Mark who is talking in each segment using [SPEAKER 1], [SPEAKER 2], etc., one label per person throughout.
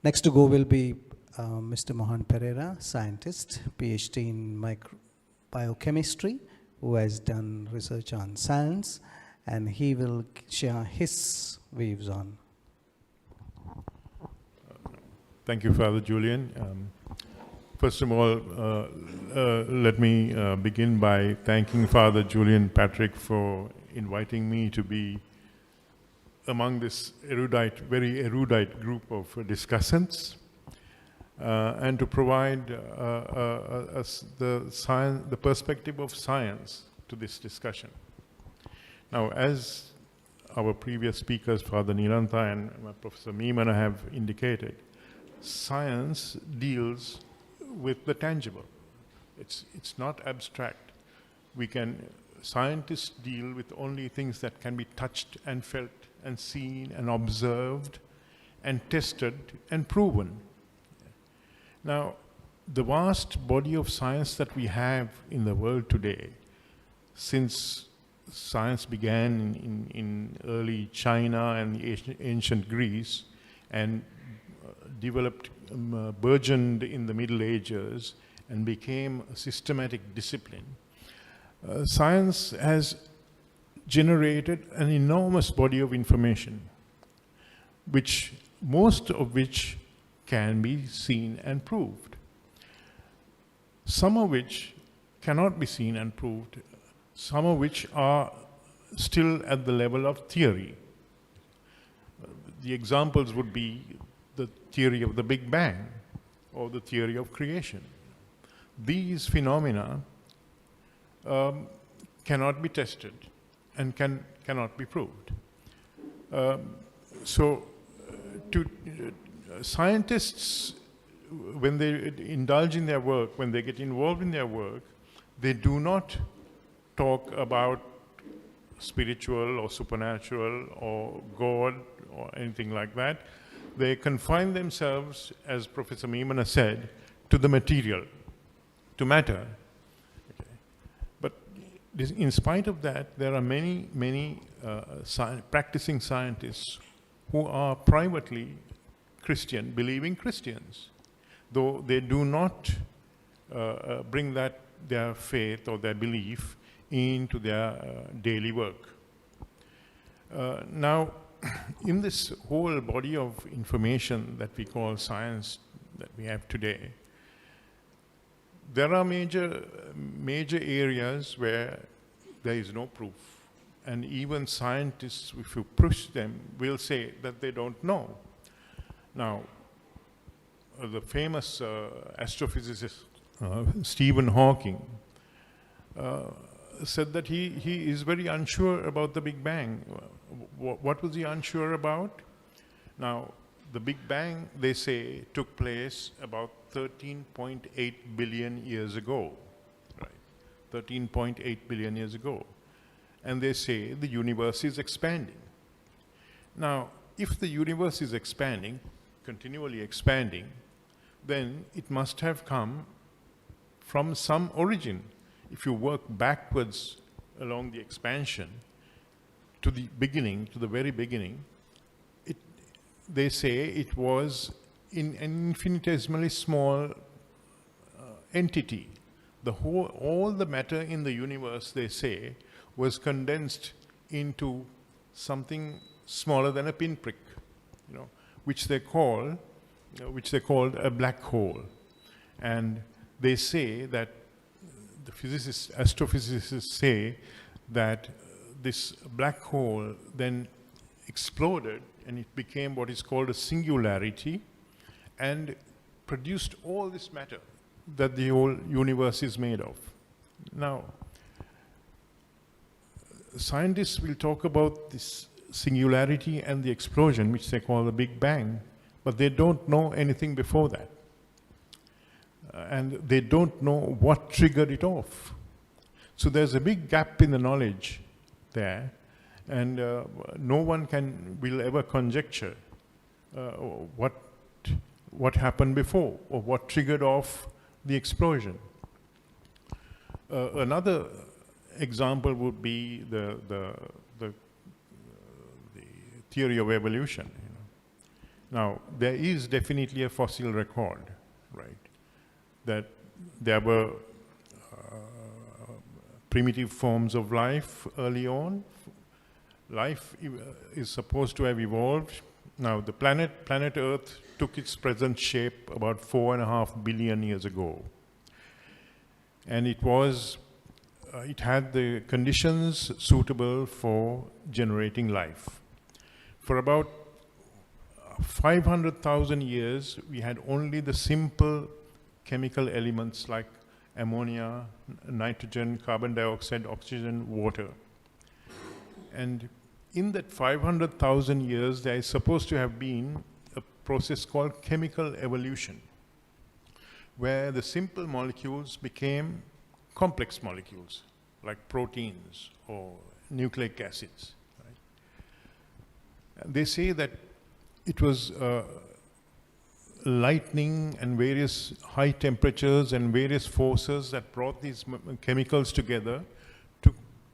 [SPEAKER 1] Next to go will be Mr. Mohan Pereira, scientist, PhD in biochemistry, who has done research on science, and he will share his views on.
[SPEAKER 2] Thank you, Father Julian. First of all, let me begin by thanking Father Julian Patrick for inviting me to be among this very erudite group of discussants, and to provide the perspective of science to this discussion. Now, as our previous speakers, Father Niranta and Professor Meemana, have indicated, science deals with the tangible. It's not abstract. Scientists deal with only things that can be touched and felt and seen and observed and tested and proven. Now, the vast body of science that we have in the world today, since science began in early China and ancient Greece and developed, burgeoned in the Middle Ages and became a systematic discipline, science has generated an enormous body of information, most of which can be seen and proved. Some of which cannot be seen and proved, some of which are still at the level of theory. The examples would be the theory of the Big Bang or the theory of creation. These phenomena cannot be tested and cannot be proved. Scientists, when they indulge in their work, when they get involved in their work, they do not talk about spiritual or supernatural or God or anything like that. They confine themselves, as Professor Meemana said, to the material, to matter. Okay. But in spite of that, there are many practicing scientists who are privately Christian, believing Christians, though they do not bring their faith or their belief into their daily work. Now, in this whole body of information that we call science that we have today, there are major areas where there is no proof. And even scientists, if you push them, will say that they don't know. Now, the famous astrophysicist Stephen Hawking said that he is very unsure about the Big Bang. What was he unsure about? Now, the Big Bang, they say, took place about 13.8 billion years ago, right? 13.8 billion years ago. And they say the universe is expanding. Now, if the universe is expanding, continually expanding, then it must have come from some origin. If you work backwards along the expansion to the beginning, to the very beginning, they say it was in an infinitesimally small entity. All the matter in the universe, they say, was condensed into something smaller than a pinprick, which they called a black hole. And they say that the astrophysicists say that this black hole then exploded and it became what is called a singularity and produced all this matter that the whole universe is made of. Now, scientists will talk about this singularity and the explosion, which they call the Big Bang, but they don't know anything before that. And they don't know what triggered it off. So there's a big gap in the knowledge there, and no one will ever conjecture what happened before or what triggered off the explosion. Another example would be the theory of evolution. Now, there is definitely a fossil record, right? That there were primitive forms of life early on. Life is supposed to have evolved. Now, the planet Earth took its present shape about 4.5 billion years ago. And it had the conditions suitable for generating life. For about 500,000 years, we had only the simple chemical elements like ammonia, nitrogen, carbon dioxide, oxygen, water. And in that 500,000 years, there is supposed to have been a process called chemical evolution, where the simple molecules became complex molecules, like proteins or nucleic acids. Right? They say that it was lightning and various high temperatures and various forces that brought these chemicals together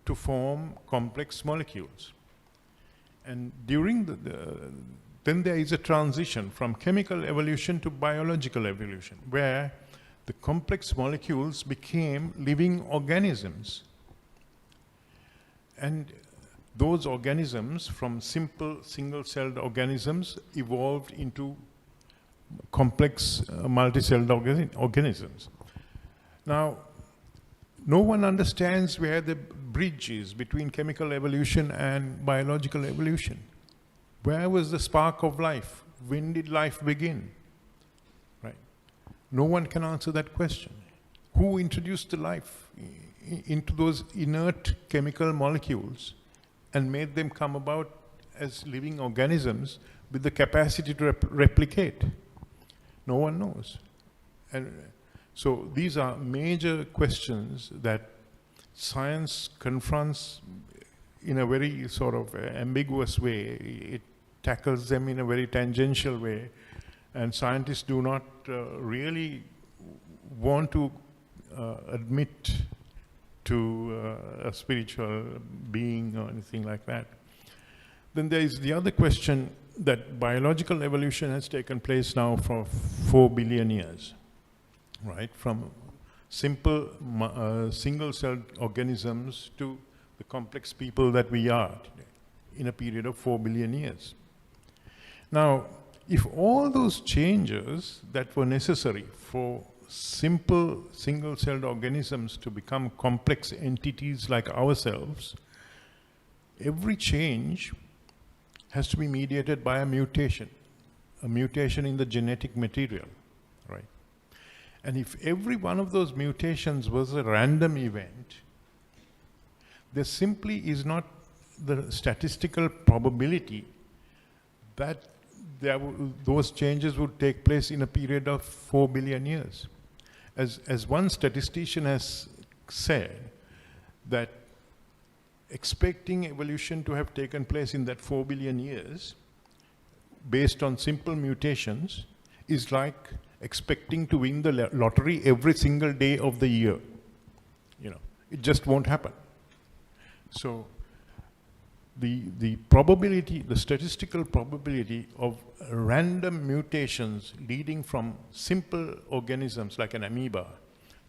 [SPEAKER 2] to form complex molecules. And during then there is a transition from chemical evolution to biological evolution, where the complex molecules became living organisms. And those organisms, from simple single-celled organisms, evolved into complex multi-celled organisms. Now, no one understands where the bridge is between chemical evolution and biological evolution. Where was the spark of life? When did life begin? Right? No one can answer that question. Who introduced the life into those inert chemical molecules and made them come about as living organisms with the capacity to replicate? No one knows. And so these are major questions that science confronts in a very sort of ambiguous way. It tackles them in a very tangential way, and scientists do not really want to admit to a spiritual being or anything like that. Then there is the other question that biological evolution has taken place now for 4 billion years, right? From simple single-celled organisms to the complex people that we are today in a period of 4 billion years. Now, if all those changes that were necessary for simple single-celled organisms to become complex entities like ourselves, every change has to be mediated by a mutation in the genetic material, right? And if every one of those mutations was a random event, there simply is not the statistical probability that those changes would take place in a period of 4 billion years. As one statistician has said, that expecting evolution to have taken place in that 4 billion years based on simple mutations is like expecting to win the lottery every single day of the year. You know, it just won't happen. So the probability, the statistical probability of random mutations leading from simple organisms like an amoeba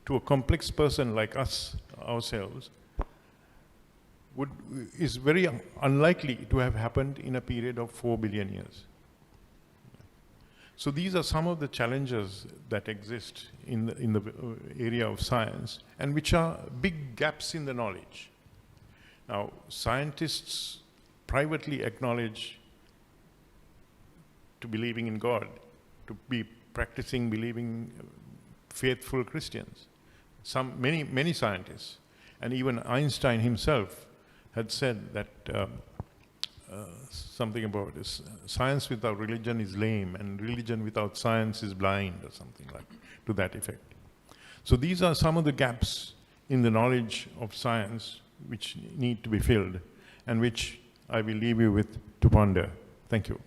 [SPEAKER 2] to a complex person like us, ourselves, is very unlikely to have happened in a period of 4 billion years. So these are some of the challenges that exist in the area of science, and which are big gaps in the knowledge. Now, scientists privately acknowledge to believing in God, to be practicing, believing, faithful Christians. Many scientists, and even Einstein himself had said that something about this, science without religion is lame, and religion without science is blind, or something like to that effect. So these are some of the gaps in the knowledge of science which need to be filled, and which I will leave you with to ponder. Thank you.